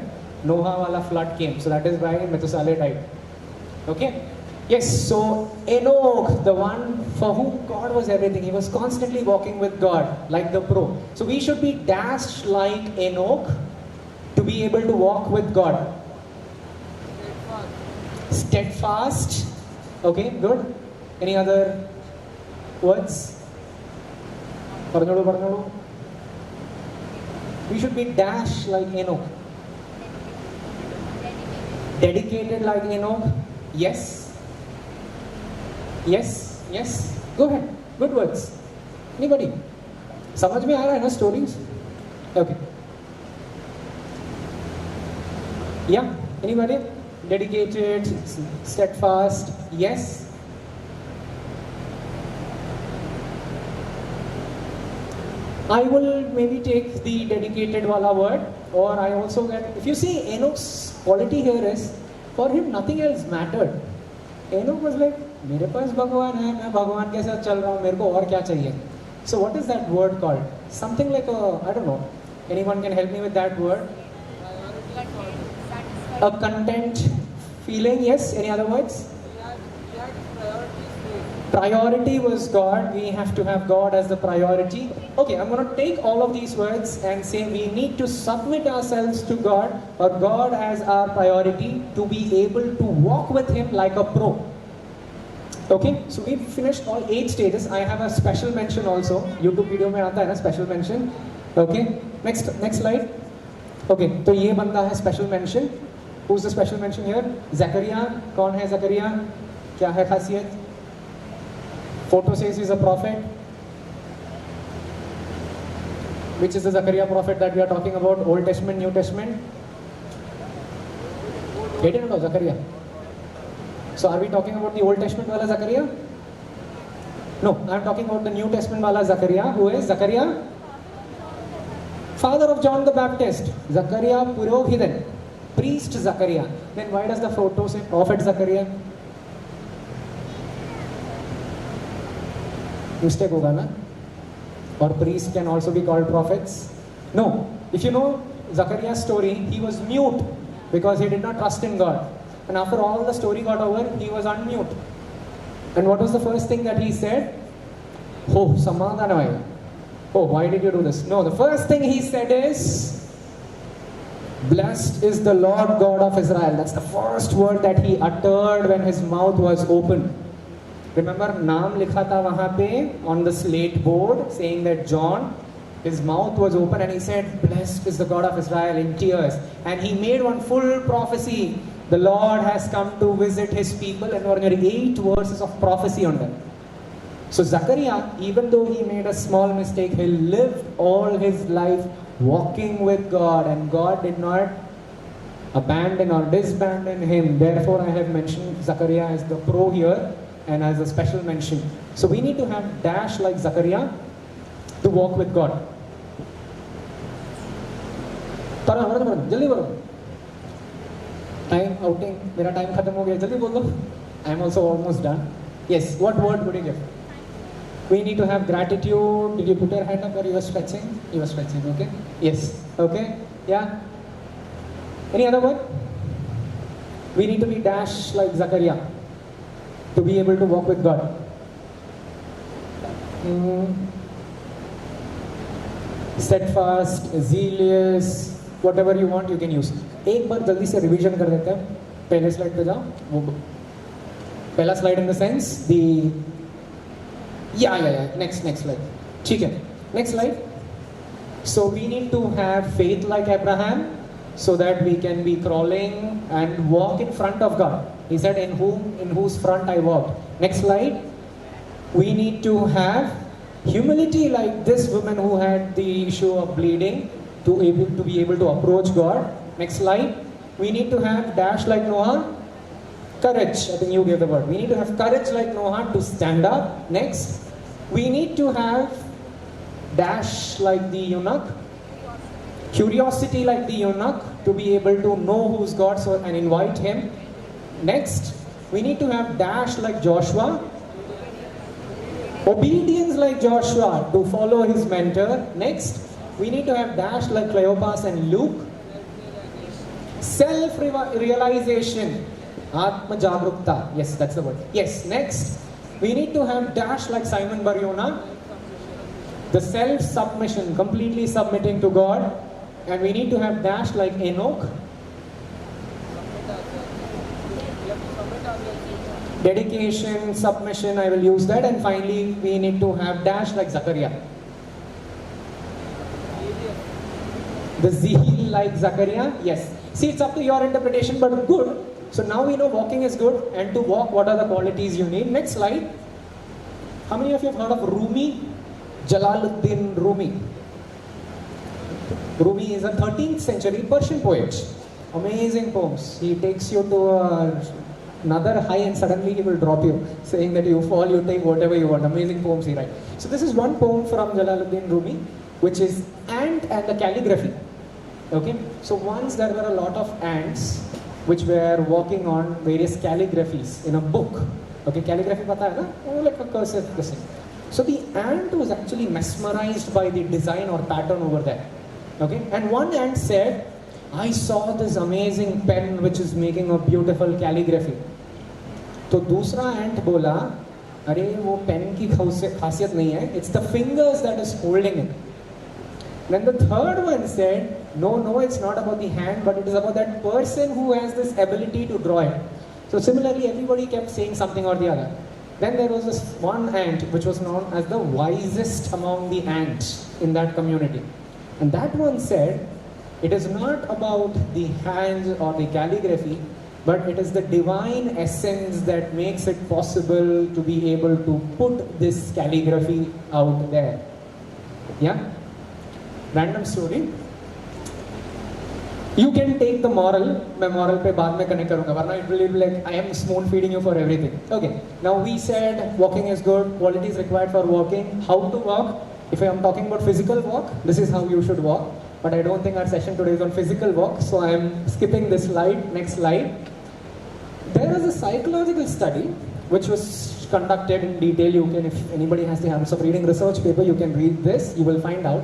Noah wala flood came. So that is why Methuselah died. Okay? Yes, so Enoch, the one for whom God was everything, he was constantly walking with God like the pro. So we should be dashed like Enoch to be able to walk with God. Steadfast. Okay, good. Any other words? Parnolu. We should be dashed like Enoch. Dedicated like Enoch. Yes. Go ahead. Good words. Anybody? समझ में आ रहा है ना stories? Okay. Yeah. Anybody? Dedicated, steadfast. Yes. I will maybe take the dedicated wala word, or I also get, if you see Enoch's quality here is, for him nothing else mattered. Enoch was like, मेरे पास भगवान है, मैं भगवान के साथ चल रहा हूँ, मेरे को और क्या चाहिए? So what is that word called? Something like a, I don't know. Anyone can help me with that word? A content feeling, yes? Any other words? Priority was God. We have to have God as the priority. Okay, I'm going to take all of these words and say we need to submit ourselves to God, or God as our priority, to be able to walk with Him like a pro. Okay, so we've finished all 8 stages. I have a special mention also. YouTube video में आता है ना special mention. Okay, next slide. Okay, तो ये बंदा है special mention. Who's the special mention here? Zachariah. कौन है Zachariah? क्या है खासियत? Photo says he's a prophet. Which is the Zachariah prophet that we are talking about? Old Testament, New Testament? Get it or no, Zachariah? So are we talking about the Old Testament wala Zachariah? No, I am talking about the New Testament wala Zachariah. Who is Zachariah? Father of John the Baptist. Zachariah Purohitan. Priest Zachariah. Then why does the photo say Prophet Zachariah? Mistake hoga na? Or priests can also be called prophets? No. If you know Zachariah's story, he was mute because he did not trust in God. And after all the story got over, he was unmute. And what was the first thing that he said? Oh, Samadhanavaya. Oh, why did you do this? No, the first thing he said is, blessed is the Lord God of Israel. That's the first word that he uttered when his mouth was open. Remember, naam likha tha wahan pe on the slate board saying that John, his mouth was open and he said, blessed is the God of Israel, in tears. And he made one full prophecy. The Lord has come to visit his people, and there are 8 verses of prophecy on them. So Zachariah, even though he made a small mistake, he lived all his life walking with God, and God did not abandon or disbandon him. Therefore, I have mentioned Zachariah as the pro here and as a special mention. So we need to have dash like Zachariah to walk with God. जल्दी बोलो. Time outing. मेरा time खत्म हो गया. जल्दी बोलो. I am also almost done. Yes. What word would you give? We need to have gratitude. Did you put your hand up or you were stretching? You were stretching. Okay. Yes. Okay. Yeah. Any other word? We need to be dash like Zachariah to be able to walk with God. Steadfast, zealous, whatever you want, you can use. एक बार जल्दी से revision कर देते हैं. पहले slide पे जाओ. वो पहला slide in the sense the next slide. ठीक है. Next slide. So we need to have faith like Abraham, so that we can be crawling and walk in front of God. He said, in whose front I walked. Next slide. We need to have humility like this woman who had the issue of bleeding to be able to approach God. Next slide. We need to have dash like Noah. Courage. I think you gave the word. We need to have courage like Noah to stand up. Next. We need to have dash like the eunuch. Curiosity like the eunuch to be able to know who's God and invite him. Next, we need to have dash like Joshua. Obedience like Joshua to follow his mentor. Next, we need to have dash like Cleopas and Luke. Self-realization. Atma Jagrukta. Yes, that's the word. Yes, next, we need to have dash like Simon Bar-Yonah. The self-submission, completely submitting to God. And we need to have dash like Enoch. Dedication, submission, I will use that. And finally, we need to have dash like Zachariah. The zeal like Zachariah, yes. See, it's up to your interpretation, but good. So now we know walking is good. And to walk, what are the qualities you need? Next slide. How many of you have heard of Rumi? Jalaluddin Rumi. Rumi is a 13th century Persian poet. Amazing poems. He takes you to another high and suddenly he will drop you, saying that you fall, you take whatever you want. Amazing poems he writes. So this is one poem from Jalaluddin Rumi. which is ant and the calligraphy. Okay, so once there were a lot of ants which were working on various calligraphies in a book. Okay, calligraphy pata hai na? Oh, like a cursive thing. So the ant was actually mesmerized by the design or pattern over there. Okay, and one ant said, I saw this amazing pen which is making a beautiful calligraphy. तो दूसरा ant बोला, अरे वो pen की खासियत नहीं है, it's the fingers that is holding it. Then the third one said, no, it's not about the hand, but it is about that person who has this ability to draw it. So similarly, everybody kept saying something or the other. Then there was this one ant which was known as the wisest among the ants in that community. And that one said, it is not about the hands or the calligraphy, but it is the divine essence that makes it possible to be able to put this calligraphy out there. Yeah? Random story. You can take the moral. मैं moral पे बाद में connect करूँगा. वरना it will be like I am spoon feeding you for everything. Okay. Now we said walking is good. Qualities required for walking. How to walk? If I am talking about physical walk, this is how you should walk. But I don't think our session today is on physical walk, so I am skipping this slide. Next slide. There is a psychological study which was conducted in detail. You can, if anybody has the habits of reading research paper, you can read this. You will find out.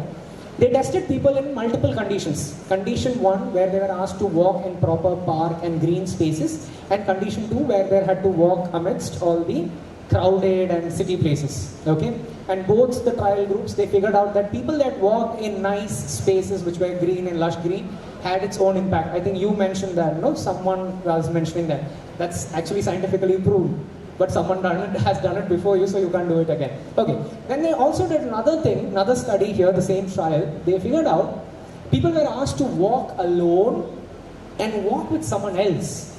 They tested people in multiple conditions. Condition 1, where they were asked to walk in proper park and green spaces, and condition 2, where they had to walk amidst all the crowded and city places. Okay? And both the trial groups, they figured out that people that walked in nice spaces which were green and lush green had its own impact. I think you mentioned that, no? Someone was mentioning that. That's actually scientifically proved. But someone has done it before you, so you can't do it again. Okay. Then they also did another thing, another study here, the same trial. They figured out people were asked to walk alone and walk with someone else.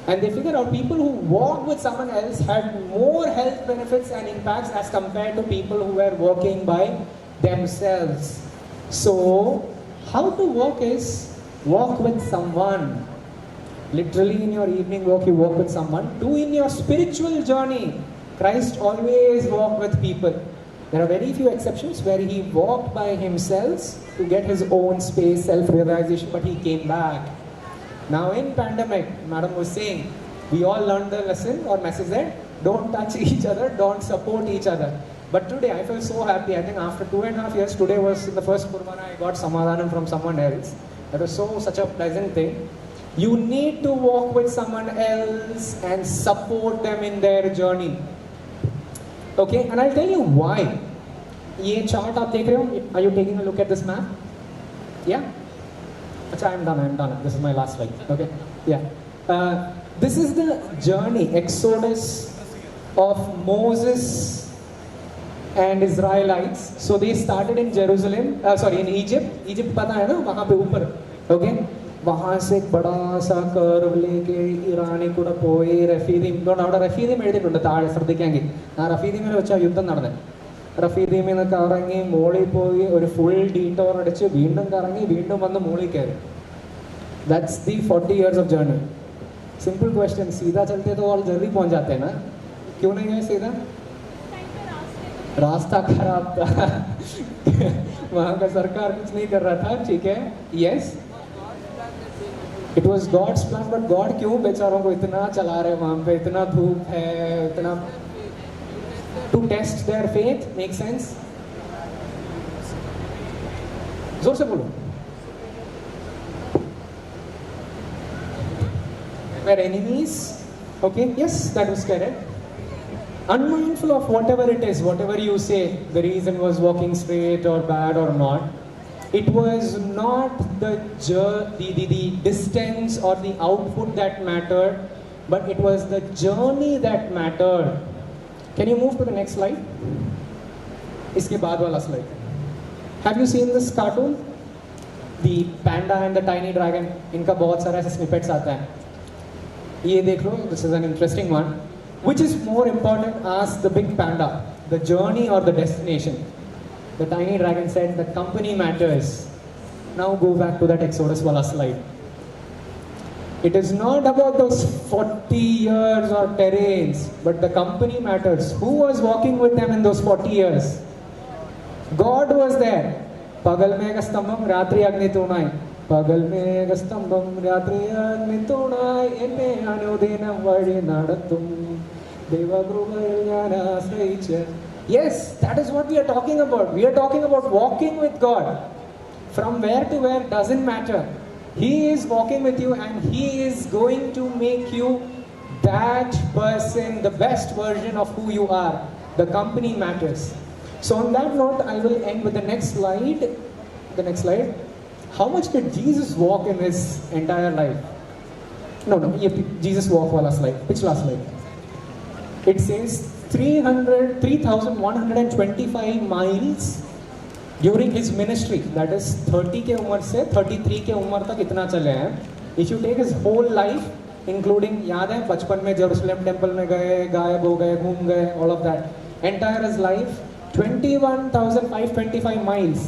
And they figured out people who walked with someone else had more health benefits and impacts as compared to people who were walking by themselves. So, how to walk is walk with someone. Literally in your evening walk, you walk with someone. 2, in your spiritual journey, Christ always walked with people. There are very few exceptions where he walked by himself to get his own space, self-realization, but he came back. Now in pandemic, Madam was saying, we all learned the lesson or message that don't touch each other, don't support each other. But today I feel so happy. I think after 2.5 years, today was the first Kurbana I got Samadhanam from someone else. That was such a pleasant thing. You need to walk with someone else and support them in their journey. Okay, and I'll tell you why. ये chart आप देख रहे हो? Are you taking a look at this map? Yeah? Achha, I'm done. This is my last slide. Okay, yeah. This is the journey, Exodus of Moses and Israelites. So they started in Jerusalem, in Egypt. Egypt पता है ना? वहाँ पे ऊपर. Okay? वहाँ से एक बड़ा सा कर्व लेके ഇറാനി കൂടെ പോയി റഫീദീം ഇതുകൊണ്ട് അവിടെ റഫീദീം എഴുതിയിട്ടുണ്ട് താഴെ ശ്രദ്ധിക്കാമെങ്കിൽ ആ റഫീദീമിനെ വെച്ചാൽ യുദ്ധം നടന്നത് റഫീദീമിൽ നിന്ന് കറങ്ങി മോളിൽ പോയി ഒരു ഫുൾ ഡീറ്റോർ അടിച്ച് വീണ്ടും കറങ്ങി വീണ്ടും വന്ന് മോളിൽ കയറി that's the 40 years of journey. Simple question सीधा चलते तो और जल्दी पहुंच जाते हैं ना क्यों नहीं गए सीधा रास्ता खराब था वहाँ का सरकार कुछ नहीं कर रहा था ठीक है yes It was God's plan, but God क्यों बेचारों को इतना चला रहे वहाँ पे इतना धूप है इतना to test their faith make sense जोर से बोलो were enemies okay yes that was correct unmindful of whatever it is whatever you say the reason was walking straight or bad or not. It was not the distance or the output that mattered, but it was the journey that mattered. Can you move to the next slide? इसके बाद वाला slide. Have you seen this cartoon? The panda and the tiny dragon. इनका बहुत सारा ऐसे snippets आता है. ये देख लो. This is an interesting one. Which is more important? Ask the big panda. The journey or the destination? The tiny dragon said, the company matters. Now go back to that Exodus wala slide. It is not about those 40 years or terrains, but the company matters. Who was walking with them in those 40 years? God was there. പകൽ മേഘസ്തംഭം രാത്രി അഗ്നി തൂണായി പകൽ മേഘസ്തംഭം രാത്രി അഗ്നി തൂണായി എന്നെ അനുദിനം വഴി നടത്തും ദൈവകൃപയിൽ ഞാൻ ആശ്രയിച്ച്. Yes, that is what we are talking about. We are talking about walking with God. From where to where doesn't matter. He is walking with you and He is going to make you that person, the best version of who you are. The company matters. So on that note, I will end with the next slide. The next slide. How much did Jesus walk in his entire life? No, Jesus walk wala slide. Which last slide? It says 3,125 miles during his ministry. That is 30 के उम्र से 33 के उम्र तक इतना चले हैं. If you take his whole life, including याद है बचपन में जेरूसलम टेम्पल में गए, गायब हो गए, घूम गए, all of that. Entire his life 21,525 miles,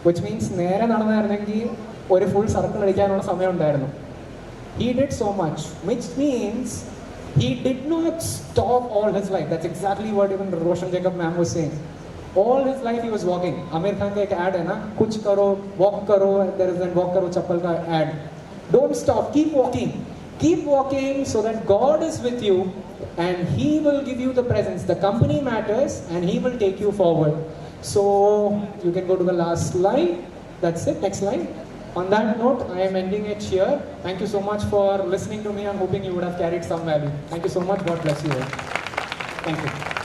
which means നേരെ നടന്നായിരുന്നെങ്കിൽ ഒരു full circle അടിക്കാനുള്ള സമയം ഉണ്ടായിരുന്നു. He did so much, which means he did not stop all his life. That's exactly what even Roshan Jacob ma'am was saying. All his life he was walking. Amir Khan का एक ad है ना, कुछ करो, walk करो, there is a walk करो चप्पल का ad. Don't stop, keep walking. Keep walking so that God is with you and He will give you the presence. The company matters and He will take you forward. So you can go to the last slide. That's it, next slide. On that note, I am ending it here. Thank you so much for listening to me. I'm hoping you would have carried some value. Thank you so much. God bless you all. Thank you.